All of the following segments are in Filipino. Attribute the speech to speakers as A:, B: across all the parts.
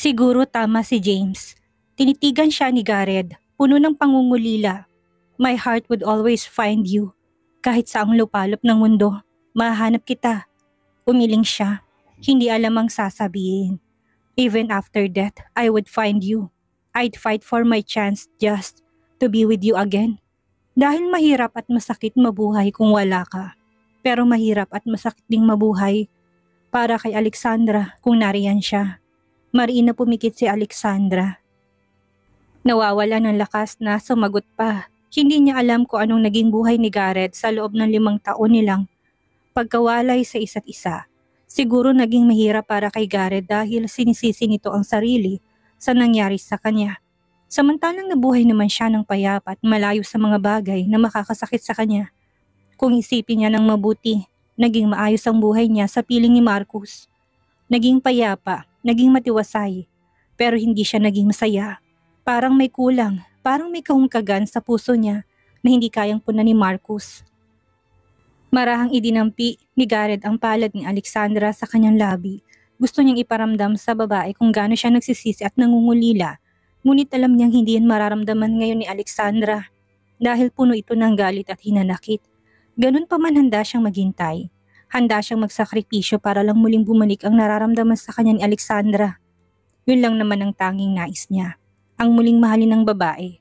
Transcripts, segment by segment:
A: Siguro tama si James. Tinitigan siya ni Gareth, puno ng pangungulila. My heart would always find you. Kahit saang lupalop ng mundo, mahanap kita. Umiling siya, hindi alam ang sasabihin. Even after death, I would find you. I'd fight for my chance just to be with you again. Dahil mahirap at masakit mabuhay kung wala ka. Pero mahirap at masakit ding mabuhay para kay Alexandra kung nariyan siya. Mariin na pumikit si Alexandra. Nawawala ng lakas na sumagot pa. Hindi niya alam kung anong naging buhay ni Gareth sa loob ng 5 taon nilang pagkawalay sa isa't isa. Siguro naging mahirap para kay Gareth dahil sinisisi nito ang sarili sa nangyari sa kanya. Samantalang nabuhay naman siya ng payapa at malayo sa mga bagay na makakasakit sa kanya. Kung isipin niya ng mabuti, naging maayos ang buhay niya sa piling ni Marcus. Naging payapa, naging matiwasay, pero hindi siya naging masaya. Parang may kulang, parang may kahungkagan sa puso niya na hindi kayang punan ni Marcus. Marahang idinampi ni Gareth ang palad ni Alexandra sa kanyang labi. Gusto niyang iparamdam sa babae kung gaano siya nagsisisi at nangungulila. Ngunit alam niyang hindi yan mararamdaman ngayon ni Alexandra dahil puno ito ng galit at hinanakit. Ganun pa man handa siyang maghintay. Handa siyang magsakripisyo para lang muling bumalik ang nararamdaman sa kanya ni Alexandra. Yun lang naman ang tanging nais niya. Ang muling mahalin ng babae.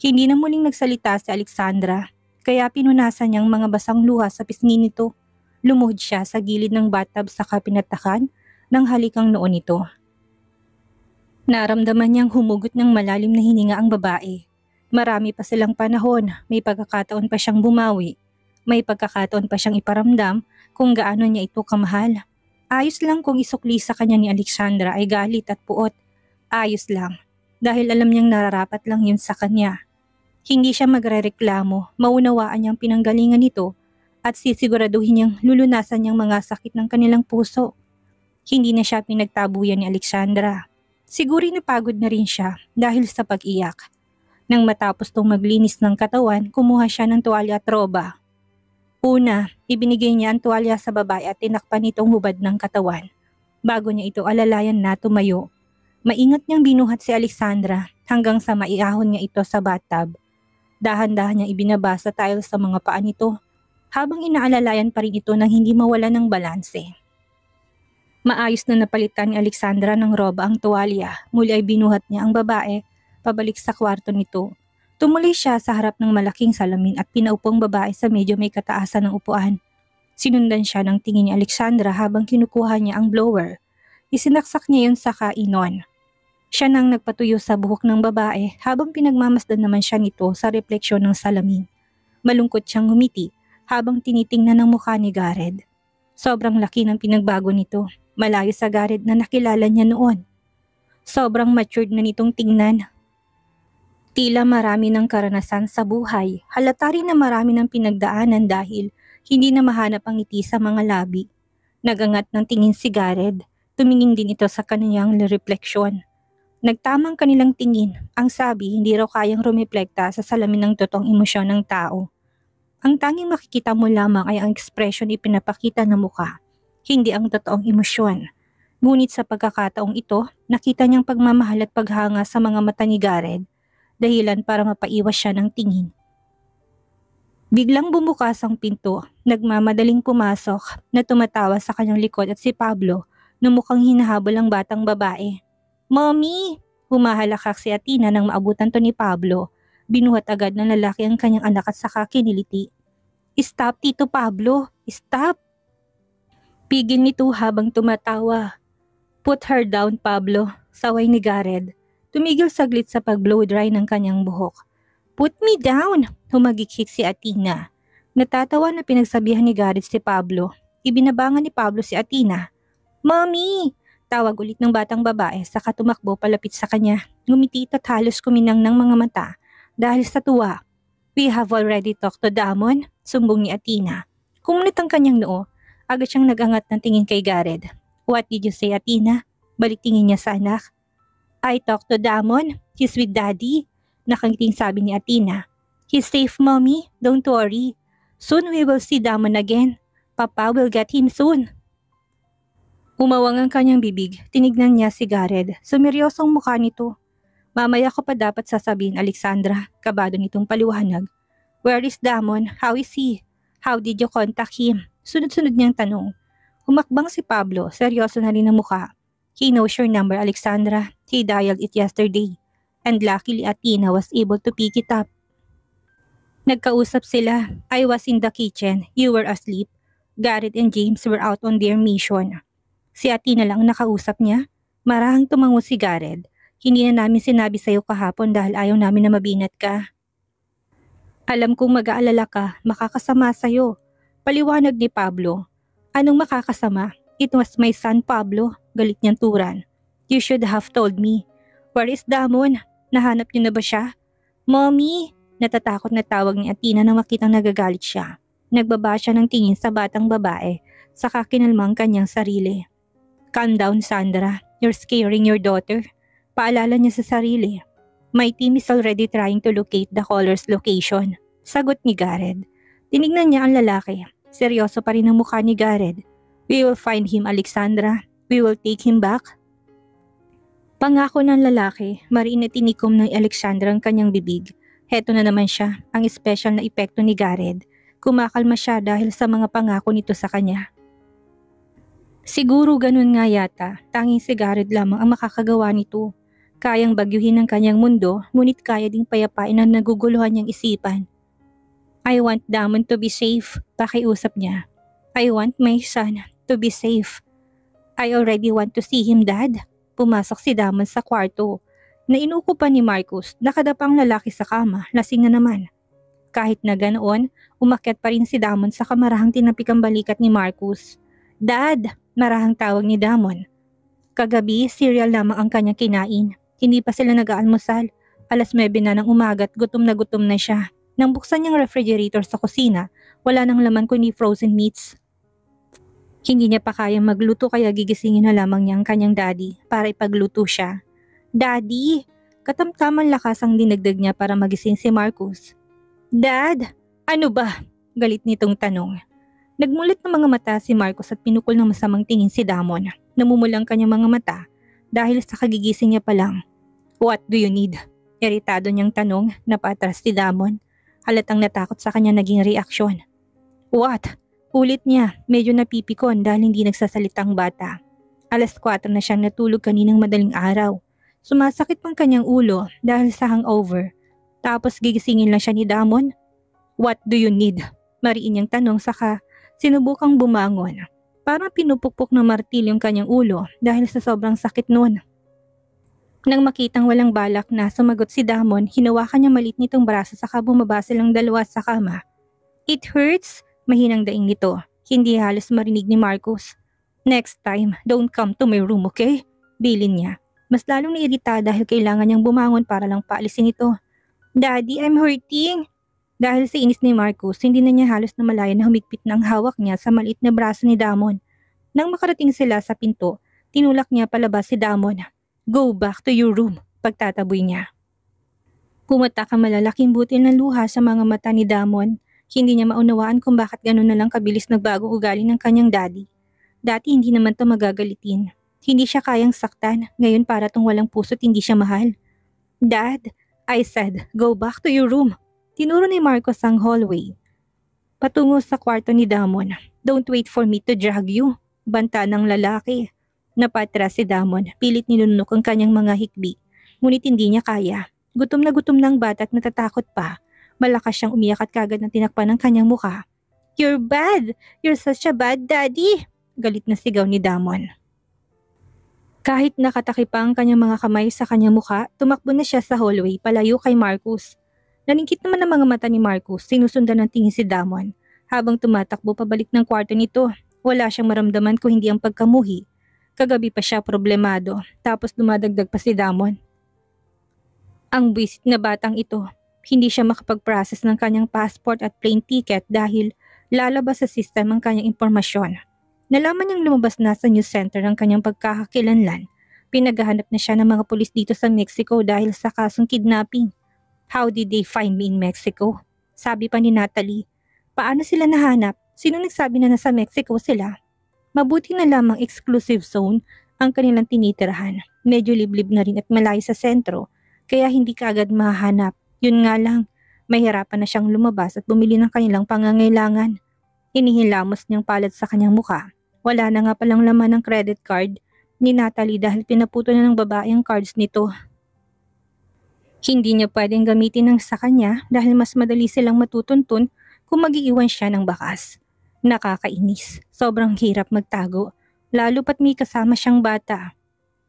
A: Hindi na muling nagsalita si Alexandra, kaya pinunasan niyang mga basang luha sa pisngi nito. Lumuhod siya sa gilid ng bathtub saka pinatakan ng halikang noo nito. Naramdaman niyang humugot ng malalim na hininga ang babae. Marami pa silang panahon, may pagkakataon pa siyang bumawi. May pagkakataon pa siyang iparamdam kung gaano niya ito kamahal. Ayos lang kung isukli sa kanya ni Alexandra ay galit at puot. Ayos lang. Dahil alam niyang nararapat lang yun sa kanya. Hindi siya magrereklamo, maunawaan niyang pinanggalingan nito at sisiguraduhin niyang lulunasan niyang mga sakit ng kanilang puso. Hindi na siya pinagtabuyan ni Alexandra. Siguro napagod na rin siya dahil sa pag-iyak. Nang matapos tong maglinis ng katawan, kumuha siya ng tuwalya at roba. Una, ibinigay niya ang tuwalya sa babae at tinakpan itong hubad ng katawan. Bago niya ito alalayan na tumayo. Maingat niyang binuhat si Alexandra hanggang sa maiahon niya ito sa bathtub. Dahan-dahan niyang ibinaba sa tile sa mga paa nito habang inaalalayan pa rin ito nang hindi mawala ng balanse. Maayos na napalitan ni Alexandra ng roba ang tuwalya. Muli ay binuhat niya ang babae pabalik sa kwarto nito. Tumuloy siya sa harap ng malaking salamin at pinaupong babae sa medyo may kataasan ng upuan. Sinundan siya ng tingin ni Alexandra habang kinukuha niya ang blower. Isinaksak niya yun sa kainon. Siya nang nagpatuyo sa buhok ng babae habang pinagmamasdan naman siya nito sa refleksyon ng salamin. Malungkot siyang ngumiti habang tinitingnan ang mukha ni Gareth. Sobrang laki ng pinagbago nito. Malayo sa Gareth na nakilala niya noon. Sobrang matured na nitong tingnan. Tila marami ng karanasan sa buhay. Halata rin na marami ng pinagdaanan dahil hindi na mahanap ang ngiti sa mga labi. Nagangat ng tingin si Gareth. Tumingin din ito sa kaniyang refleksyon. Nagtamang kanilang tingin. Ang sabi, hindi raw kayang rumepлекta sa salamin ng totoong emosyon ng tao. Ang tanging makikita mo lamang ay ang ekspresyon ipinapakita ng mukha, hindi ang totoong emosyon. Ngunit sa pagkakataong ito, nakita niyang pagmamahal at paghanga sa mga mata ni Gareth, dahilan para mapaiwas siya ng tingin. Biglang bumukas ang pinto, nagmamadaling pumasok na tumatawa sa kanyang likod at si Pablo na mukhang hinahabol ang batang babae. "Mommy!" Humahalakak si Athena nang maabutan to ni Pablo. Binuhat agad ng lalaki ang kanyang anak at saka kiniliti. "Stop, Tito Pablo! Stop!" Pigil nito habang tumatawa. "Put her down, Pablo," saway ni Gareth. Tumigil saglit sa pag-blow dry ng kanyang buhok. "Put me down!" Humagikik si Athena. Natatawa na pinagsabihan ni Gareth si Pablo. Ibinabangan ni Pablo si Athena. "Mommy!" Tawag ulit ng batang babae saka tumakbo palapit sa kanya. Ngumiti at halos kuminang ng mga mata dahil sa tuwa. "We have already talked to Damon," sumbong ni Athena. Kumunot ang kanyang noo. Agad siyang nagangat ng tingin kay Gareth. "What did you say, Athena?" Balik tingin niya sa anak. "I talked to Damon. He's with Daddy," nakangiting sabi ni Athena. "He's safe, Mommy. Don't worry. Soon we will see Damon again. Papa will get him soon." Umawang ang kanyang bibig, tinignan niya si Gareth. Sumeryosong mukha nito. Mamaya ko pa dapat sasabihin, Alexandra, kabado nitong paliwanag. Where is Damon? How is he? How did you contact him? Sunod-sunod niyang tanong. Humakbang si Pablo, seryoso na rin ang mukha. He knows your number, Alexandra. He dialed it yesterday. And luckily Athena was able to pick it up. Nagkausap sila. I was in the kitchen. You were asleep. Gareth and James were out on their mission. Si Athena lang ang nakausap niya. Marahang tumango si Gareth. Hindi na namin sinabi sa'yo kahapon dahil ayaw namin na mabinat ka. Alam kong mag-aalala ka, makakasama sa'yo. Paliwanag ni Pablo. Anong makakasama? It was my son Pablo, galit niyang turan. You should have told me. Where is Damon? Nahanap niyo na ba siya? Mommy! Natatakot na tawag ni Athena nang makitang nagagalit siya. Nagbaba siya ng tingin sa batang babae, saka kinalmang kanyang sarili. Calm down, Sandra. You're scaring your daughter. Paalala niya sa sarili. My team is already trying to locate the caller's location. Sagot ni Gareth. Tinignan niya ang lalaki. Seryoso pa rin ang mukha ni Gareth. We will find him, Alexandra. We will take him back. Pangako ng lalaki, mariin na tinikom ng Alexandra ang kanyang bibig. Heto na naman siya, ang espesyal na epekto ni Gareth. Kumakalma siya dahil sa mga pangako nito sa kanya. Siguro ganun nga yata, tanging si Gareth lamang ang makakagawa nito. Kayang bagyuhin ang kanyang mundo, ngunit kaya ding payapain ang naguguluhan niyang isipan. I want Damon to be safe, pakiusap niya. I want my son to be safe. I already want to see him, Dad. Pumasok si Damon sa kwarto. Nainuko pa ni Marcus, nakadapang lalaki sa kama, lasing na naman. Kahit na ganoon, umakyat pa rin si Damon sa kamarahang tinapik ang balikat ni Marcus. Dad! Marahang tawag ni Damon. Kagabi, cereal lamang ang kanyang kinain. Hindi pa sila nag-aalmusal. 9:00 na ng umaga at gutom na siya. Nang buksan niyang refrigerator sa kusina, wala nang laman kundi frozen meats. Hindi niya pa kayang magluto kaya gigisingin na lamang niya ang kanyang daddy para ipagluto siya. Daddy! Katamtamang lakas ang dinagdag niya para magising si Marcus. Dad! Ano ba? Galit nitong tanong. Nagmulat ng mga mata si Marcus at pinukol ng masamang tingin si Damon. Namumulang kanyang mga mata dahil sa kagigising niya pa lang. What do you need? Iritado niyang tanong na patras si Damon. Halatang natakot sa kanya naging reaksyon. What? Ulit niya, medyo napipikon dahil hindi nagsasalitang bata. 4:00 na siyang natulog kaninang madaling araw. Sumasakit pang kanyang ulo dahil sa hangover. Tapos gigisingin lang siya ni Damon. What do you need? Mariin niyang tanong saka sinubukang bumangon. Parang pinupukpok ng martilyo ang kanyang ulo dahil sa sobrang sakit noon. Nang makitang walang balak na sumagot si Damon, hinawakan niya malit nitong braso saka bumaba silang dalawa sa kama. It hurts? Mahinang daing nito. Hindi halos marinig ni Marcus. Next time, don't come to my room, okay? Bilin niya. Mas lalong nairita dahil kailangan niyang bumangon para lang paalisin ito. Daddy, I'm hurting! Dahil sa inis ni Marcus, hindi na niya halos namalayan na humigpit ng hawak niya sa maliit na braso ni Damon. Nang makarating sila sa pinto, tinulak niya palabas si Damon. Go back to your room, pagtataboy niya. Pumatak ang malalaking butil ng luha sa mga mata ni Damon. Hindi niya maunawaan kung bakit gano'n na lang kabilis nagbagong ugali ng kanyang daddy. Dati hindi naman to magagalitin. Hindi siya kayang saktan, ngayon para tong walang puso't hindi siya mahal. Dad, I said, go back to your room. Tinuro ni Marcos ang hallway. Patungo sa kwarto ni Damon. Don't wait for me to drag you. Banta ng lalaki. Napatras si Damon. Pilit nilunok ang kanyang mga hikbi. Ngunit hindi niya kaya. Gutom ng bata at natatakot pa. Malakas siyang umiyak at kagad na tinakpan ng kanyang mukha. You're bad! You're such a bad daddy! Galit na sigaw ni Damon. Kahit nakatakip pa ang kanyang mga kamay sa kanyang mukha, tumakbo na siya sa hallway palayo kay Marcus. Naningkit naman ang mga mata ni Marcus, sinusundan ng tingin si Damon. Habang tumatakbo pabalik ng kwarto nito, wala siyang maramdaman kung hindi ang pagkamuhi. Kagabi pa siya problemado, tapos dumadagdag pa si Damon. Ang buwisit na batang ito, hindi siya makapag-process ng kanyang passport at plane ticket dahil lalabas sa system ang kanyang impormasyon. Nalaman niyang lumabas na sa news center ang kanyang pagkakakilanlan. Pinaghahanap na siya ng mga pulis dito sa Mexico dahil sa kasong kidnapping. How did they find me in Mexico? Sabi pa ni Natalie. Paano sila nahanap? Sino nagsabi na nasa Mexico sila? Mabuti na lamang exclusive zone ang kanilang tinitirahan. Medyo liblib na rin at malayo sa sentro, kaya hindi kaagad mahahanap. Yun nga lang, mahirapan na siyang lumabas at bumili ng kanilang pangangailangan. Hinihilamos niyang palad sa kanyang muka. Wala na nga palang laman ng credit card ni Natalie dahil pinaputo na ng babae ang cards nito. Hindi niya pwedeng gamitin ng sa kanya dahil mas madali silang matutuntun kung mag-iiwan siya ng bakas. Nakakainis. Sobrang hirap magtago, lalo pat may kasama siyang bata.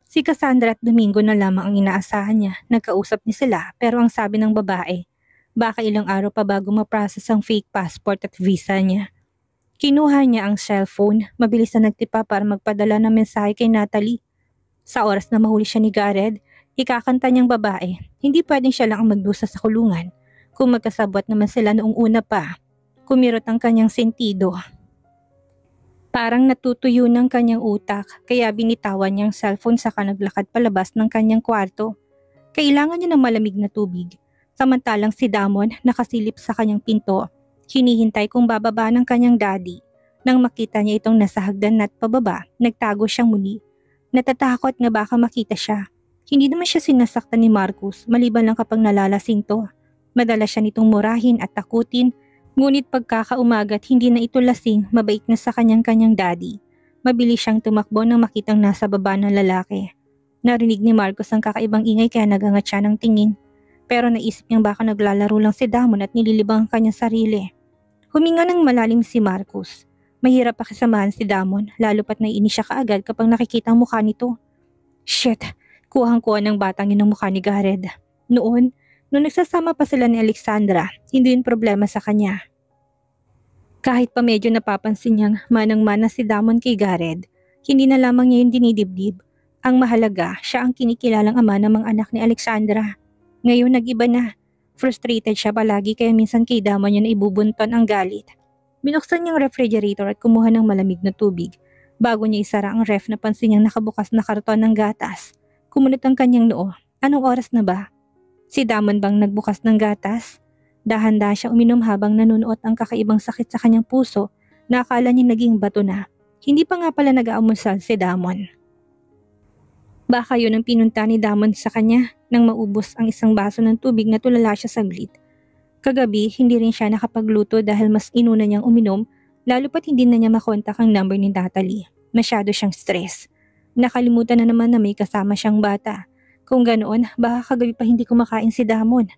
A: Si Cassandra at Domingo na lamang ang inaasahan niya. Nagkausap niya sila pero ang sabi ng babae, baka ilang araw pa bago ma-process ang fake passport at visa niya. Kinuha niya ang cellphone, mabilis na nagtipa para magpadala ng mensahe kay Natalie. Sa oras na mahuli siya ni Gareth, ikakanta niyang babae, hindi pwedeng siya lang ang magdusa sa kulungan. Kung magkasabwat naman sila noong una pa, kumirot ang kanyang sentido. Parang natutuyo ng kanyang utak, kaya binitawan niya ang cellphone saka naglakad palabas ng kanyang kwarto. Kailangan niya ng malamig na tubig. Samantalang si Damon nakasilip sa kanyang pinto, hinihintay kung bababa ng kanyang daddy. Nang makita niya itong nasa hagdan at pababa, nagtago siyang muli. Natatakot na baka makita siya. Hindi naman siya sinasaktan ni Marcus maliban lang kapag nalalasing to. Madalas siya nitong murahin at takutin, ngunit pagkakaumagat hindi na ito lasing, mabait na sa kanyang daddy. Mabilis siyang tumakbo nang makitang nasa baba ng lalaki. Narinig ni Marcus ang kakaibang ingay kaya nagangat siya ng tingin. Pero naisip niyang baka naglalaro lang si Damon at nililibang ang kanyang sarili. Huminga ng malalim si Marcus. Mahirap pakisamahan si Damon, lalo pat naiinis siya kaagad kapag nakikita ang mukha nito. Shit, kuhang-kuha ng batang yun ang mukha ni Gareth. Noon nagsasama pa sila ni Alexandra, hindi yun problema sa kanya. Kahit pa medyo napapansin niyang manang-mana si Damon kay Gareth, hindi na lamang niya yung dinidibdib. Ang mahalaga, siya ang kinikilalang ama ng mga anak ni Alexandra. Ngayon nag-iba na. Frustrated siya palagi kaya minsan kay Damon niya na ibubunton ang galit. Binuksan niyang refrigerator at kumuha ng malamig na tubig. Bago niya isara ang ref, napansin niyang nakabukas na karton ng gatas. Kumunot ang kanyang noo. Anong oras na ba? Si Damon bang nagbukas ng gatas? Dahan-dahan siya uminom habang nanunuot ang kakaibang sakit sa kanyang puso na akala niya naging bato na. Hindi pa nga pala nag-aamusal si Damon. Baka yun ang pinunta ni Damon sa kanya nang maubos ang isang baso ng tubig na tulala siya saglit. Kagabi, hindi rin siya nakapagluto dahil mas inuna niyang uminom, lalo pat hindi na niya makontak ang number ni Natalie. Masyado siyang stress. Nakalimutan na naman na may kasama siyang bata. Kung ganoon, baka kagabi pa hindi kumakain si Damon.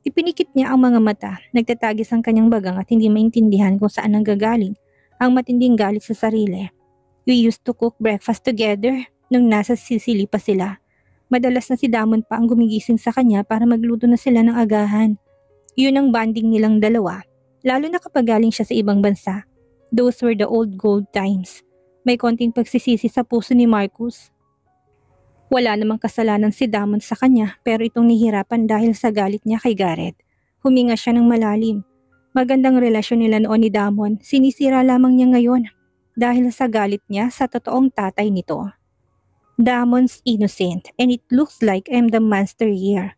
A: Ipinikit niya ang mga mata, nagtatagis ang kanyang bagang at hindi maintindihan kung saan nanggagaling ang matinding galit sa sarili. We used to cook breakfast together nung nasa Sicily pa sila. Madalas na si Damon pa ang gumigising sa kanya para magluto na sila ng agahan. Yun ang bonding nilang dalawa, lalo na kapag galing siya sa ibang bansa. Those were the old gold times. May konting pagsisisi sa puso ni Marcus. Wala namang kasalanan si Damon sa kanya pero itong nihirapan dahil sa galit niya kay Gareth. Huminga siya ng malalim. Magandang relasyon nila noon ni Damon, sinisira lamang niya ngayon dahil sa galit niya sa totoong tatay nito. Damon's innocent and it looks like I'm the monster here.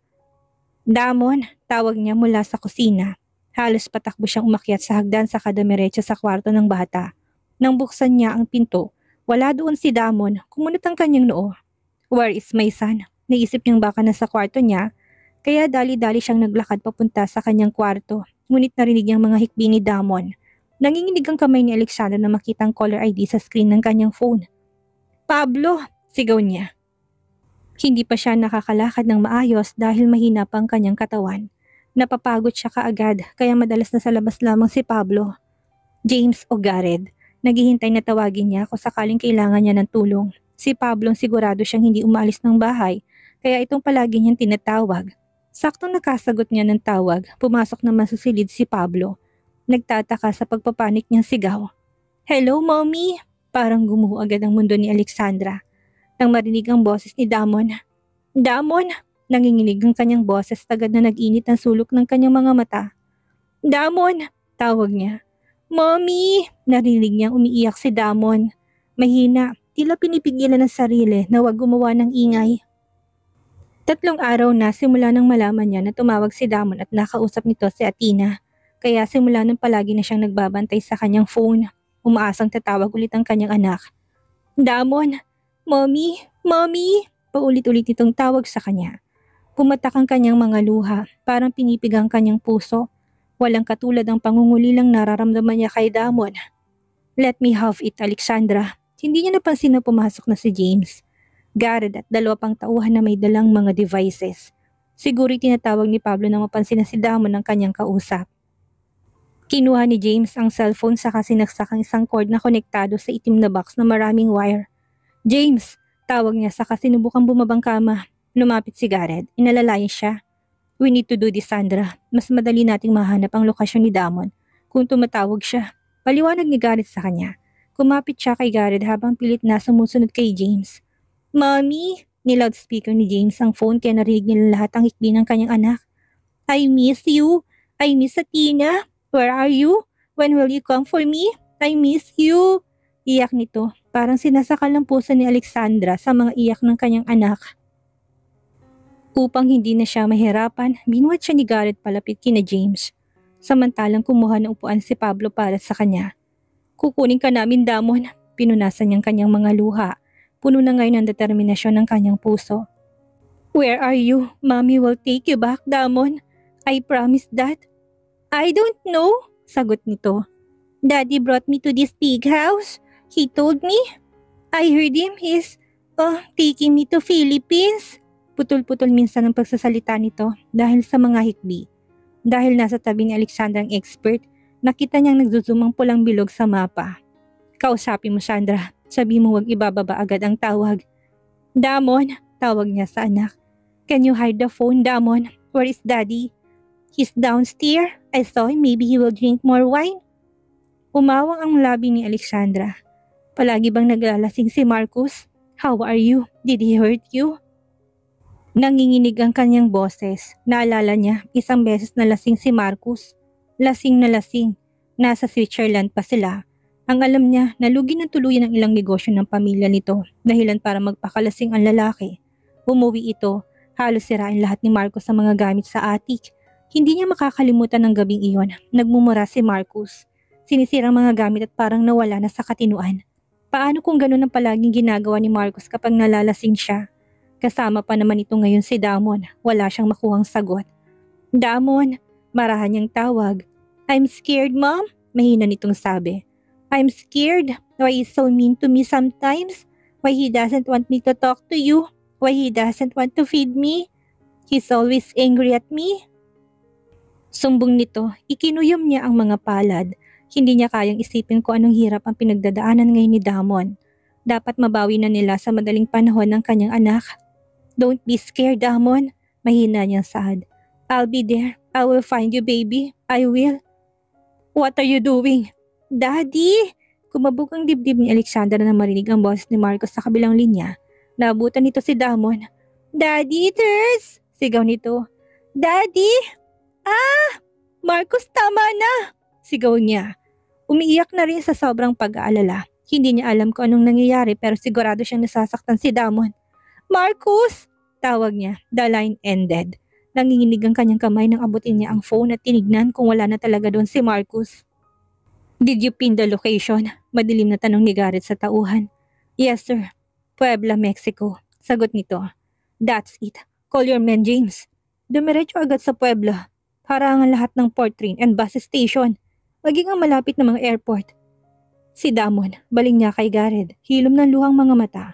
A: Damon, tawag niya mula sa kusina. Halos patakbo siyang umakyat sa hagdan sa kadamiretso sa kwarto ng bata. Nang buksan niya ang pinto, wala doon si Damon, kumunot ang kanyang noo. Where is my son? Naisip niyang baka nasa kwarto niya, kaya dali-dali siyang naglakad papunta sa kanyang kwarto. Ngunit narinig niyang mga hikbi ni Damon. Nanginginig ang kamay ni Alexandra na makita ang caller ID sa screen ng kanyang phone. Pablo! Sigaw niya. Hindi pa siya nakakalakad ng maayos dahil mahina pa ang kanyang katawan. Napapagod siya kaagad kaya madalas na sa labas lamang si Pablo. James o Gareth, naghihintay na tawagin niya kung sakaling kailangan niya ng tulong. Si Pablo sigurado siyang hindi umalis ng bahay kaya itong palagi niyang tinatawag. Saktong nakasagot niya ng tawag, pumasok naman sa silid si Pablo. Nagtataka sa pagpapanik niyang sigaw. Hello, Mommy! Parang gumuho agad ang mundo ni Alexandra. Nang marinig ang boses ni Damon. Damon! Nanginginig ang kanyang boses agad na nag-init ang sulok ng kanyang mga mata. Damon! Tawag niya. Mommy! Narinig niyang umiiyak si Damon. Mahina, tila pinipigilan ng sarili na huwag gumawa ng ingay. 3 araw na simula nang malaman niya na tumawag si Damon at nakausap nito si Athena. Kaya simula nang palagi na siyang nagbabantay sa kanyang phone. Umaasang tatawag ulit ang kanyang anak. Damon! Mommy! Mommy! Paulit-ulit itong tawag sa kanya. Pumatak ang kanyang mga luha, parang pinipig ang kanyang puso. Walang katulad ang pangungulilang nararamdaman niya kay Damon. Let me have it, Alexandra. Hindi niya napansin na pumasok na si James. Garrett at 2 pang tauhan na may dalang mga devices. Siguro tinatawag ni Pablo na mapansin na si Damon ng kanyang kausap. Kinuha ni James ang cellphone saka sinaksak ang isang cord na konektado sa itim na box na maraming wire. James! Tawag niya saka sinubukang bumabang kama. Lumapit si Garrett. Inalalayan siya. We need to do this, Sandra. Mas madali nating mahanap ang lokasyon ni Damon kung tumatawag siya. Paliwanag ni Garrett sa kanya. Kumapit siya kay Garrett habang pilit na sumusunod kay James. Mommy! Ni-loudspeaker ni James ang phone kaya narinig nila lahat ang hikbi ng kanyang anak. I miss you! I miss Athena! Where are you? When will you come for me? I miss you! Iyak nito. Parang sinasakal ng puso ni Alexandra sa mga iyak ng kanyang anak. Upang hindi na siya mahirapan, binuhat siya ni Garrett palapit kina James. Samantalang kumuha ng upuan si Pablo para sa kanya. Kukunin ka namin, Damon. Pinunasan niyang kanyang mga luha. Puno na ngayon ang determinasyon ng kanyang puso. Where are you? Mommy will take you back, Damon. I promise that. I don't know, sagot nito. Daddy brought me to this big house. He told me. I heard him. He's taking me to Philippines. Putol-putol minsan ang pagsasalita nito dahil sa mga hikbi. Dahil nasa tabi ni Alexandra ang expert, nakita niyang nagzozoom ang pulang bilog sa mapa. Kausapin mo, Sandra. Sabi mo huwag ibababa agad ang tawag. Damon, tawag niya sa anak. Can you hide the phone, Damon? Where is Daddy? He's downstairs. I thought maybe he will drink more wine. Umawang ang labi ni Alexandra. Palagi bang naglalasing si Marcus? How are you? Did he hurt you? Nanginginig ang kanyang boses. Naalala niya, isang beses na lasing si Marcus. Lasing na lasing. Nasa Switzerland pa sila. Ang alam niya, nalugi ng tuluyan ang ilang negosyo ng pamilya nito, dahilan para magpakalasing ang lalaki. Umuwi ito, halos sirain lahat ni Marcus sa mga gamit sa attic. Hindi niya makakalimutan ng gabing iyon. Nagmumura si Marcus. Sinisirang mga gamit at parang nawala na sa katinuan. Paano kung ganun ang palaging ginagawa ni Marcus kapag nalalasing siya? Kasama pa naman ito ngayon si Damon. Wala siyang makuhang sagot. Damon, marahan niyang tawag. I'm scared, Mom. Mahina nitong sabi. I'm scared. Why he's so mean to me sometimes? Why he doesn't want me to talk to you? Why he doesn't want to feed me? He's always angry at me. Sumbong nito, ikinuyom niya ang mga palad. Hindi niya kayang isipin kung anong hirap ang pinagdadaanan ngayon ni Damon. Dapat mabawi na nila sa madaling panahon ng kanyang anak. Don't be scared, Damon. Mahina niyang saad. I'll be there. I will find you, baby. I will. What are you doing? Daddy! Kumabog ang dibdib ni Alexandra na marinig ang boses ni Marcos sa kabilang linya. Naabutan nito si Damon. Daddy, Ters! Sigaw nito. Daddy! Ah! Marcos, tama na! Sigaw niya. Umiiyak na rin sa sobrang pag-aalala. Hindi niya alam kung anong nangyayari pero sigurado siyang nasasaktan si Damon. Marcus! Tawag niya. The line ended. Nanginginig ang kanyang kamay nang abutin niya ang phone at tinignan kung wala na talaga doon si Marcus. Did you pin the location? Madilim na tanong ni Garrett sa tauhan. Yes, sir. Puebla, Mexico. Sagot nito. That's it. Call your man, James. Dumiretso agad sa Puebla. Harangan lahat ng port train and bus station. Maging ang malapit na mga airport. Si Damon, baling niya kay Garrett. Hilom ng luhang mga mata.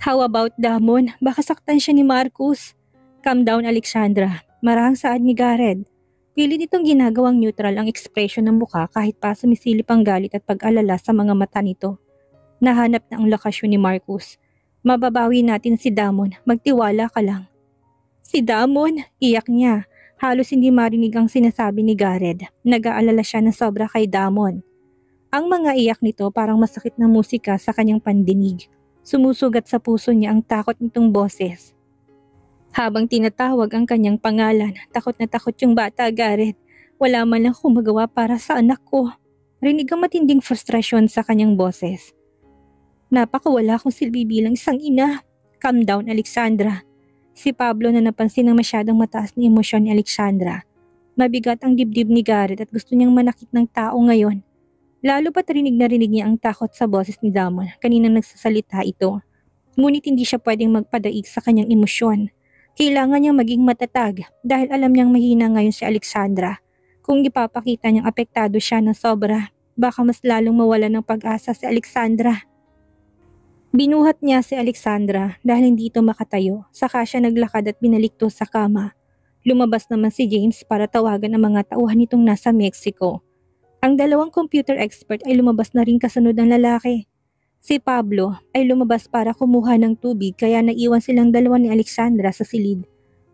A: How about Damon? Baka saktan siya ni Marcus. Calm down, Alexandra. Marahang saad ni Garrett. Pilit itong ginagawang neutral ang ekspresyon ng mukha kahit pa sumisilip ang galit at pag-alala sa mga mata nito. Nahanap na ang lokasyon ni Marcus. Mababawi natin si Damon. Magtiwala ka lang. Si Damon, iyak niya. Halos hindi marinig ang sinasabi ni Garrett. Nag-aalala siya na sobra kay Damon. Ang mga iyak nito parang masakit na musika sa kanyang pandinig. Sumusugat sa puso niya ang takot nitong boses. Habang tinatawag ang kanyang pangalan, takot na takot yung bata, Garrett. Wala man lang kumagawa para sa anak ko. Rinig ang matinding frustrasyon sa kanyang boses. Napakawala kong silbi bilang isang ina. Calm down, Alexandra. Si Pablo na napansin ng masyadong mataas na emosyon ni Alexandra. Mabigat ang dibdib ni Garrett at gusto niyang manakit ng tao ngayon. Lalo pa't rinig na rinig niya ang takot sa boses ni Damon kaninang nagsasalita ito. Ngunit hindi siya pwedeng magpadaig sa kanyang emosyon. Kailangan niyang maging matatag dahil alam niyang mahina ngayon si Alexandra. Kung ipapakita niyang apektado siya ng sobra, baka mas lalong mawala ng pag-asa si Alexandra. Binuhat niya si Alexandra dahil hindi ito makatayo, saka siya naglakad at binalikto sa kama. Lumabas naman si James para tawagan ang mga tauhan nitong nasa Mexico. Ang dalawang computer expert ay lumabas na rin kasunod ng lalaki. Si Pablo ay lumabas para kumuha ng tubig kaya naiwan silang dalawa ni Alexandra sa silid.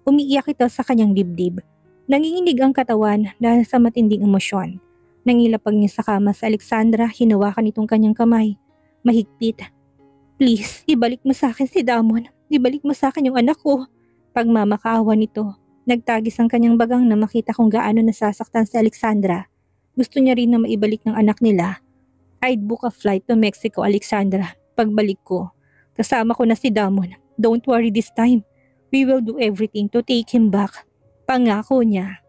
A: Umiiyak ito sa kanyang dibdib. Nanginginig ang katawan dahil sa matinding emosyon. Nangilapag niya sa kama sa Alexandra, hinawakan itong kanyang kamay. Mahigpit. Please, ibalik mo sa akin si Damon. Ibalik mo sa akin yung anak ko. Pagmamakaawa nito, nagtagis ang kanyang bagang na makita kung gaano nasasaktan si Alexandra. Gusto niya rin na maibalik ng anak nila. I'd book a flight to Mexico, Alexandra. Pagbalik ko, kasama ko na si Damon. Don't worry this time. We will do everything to take him back. Pangako niya.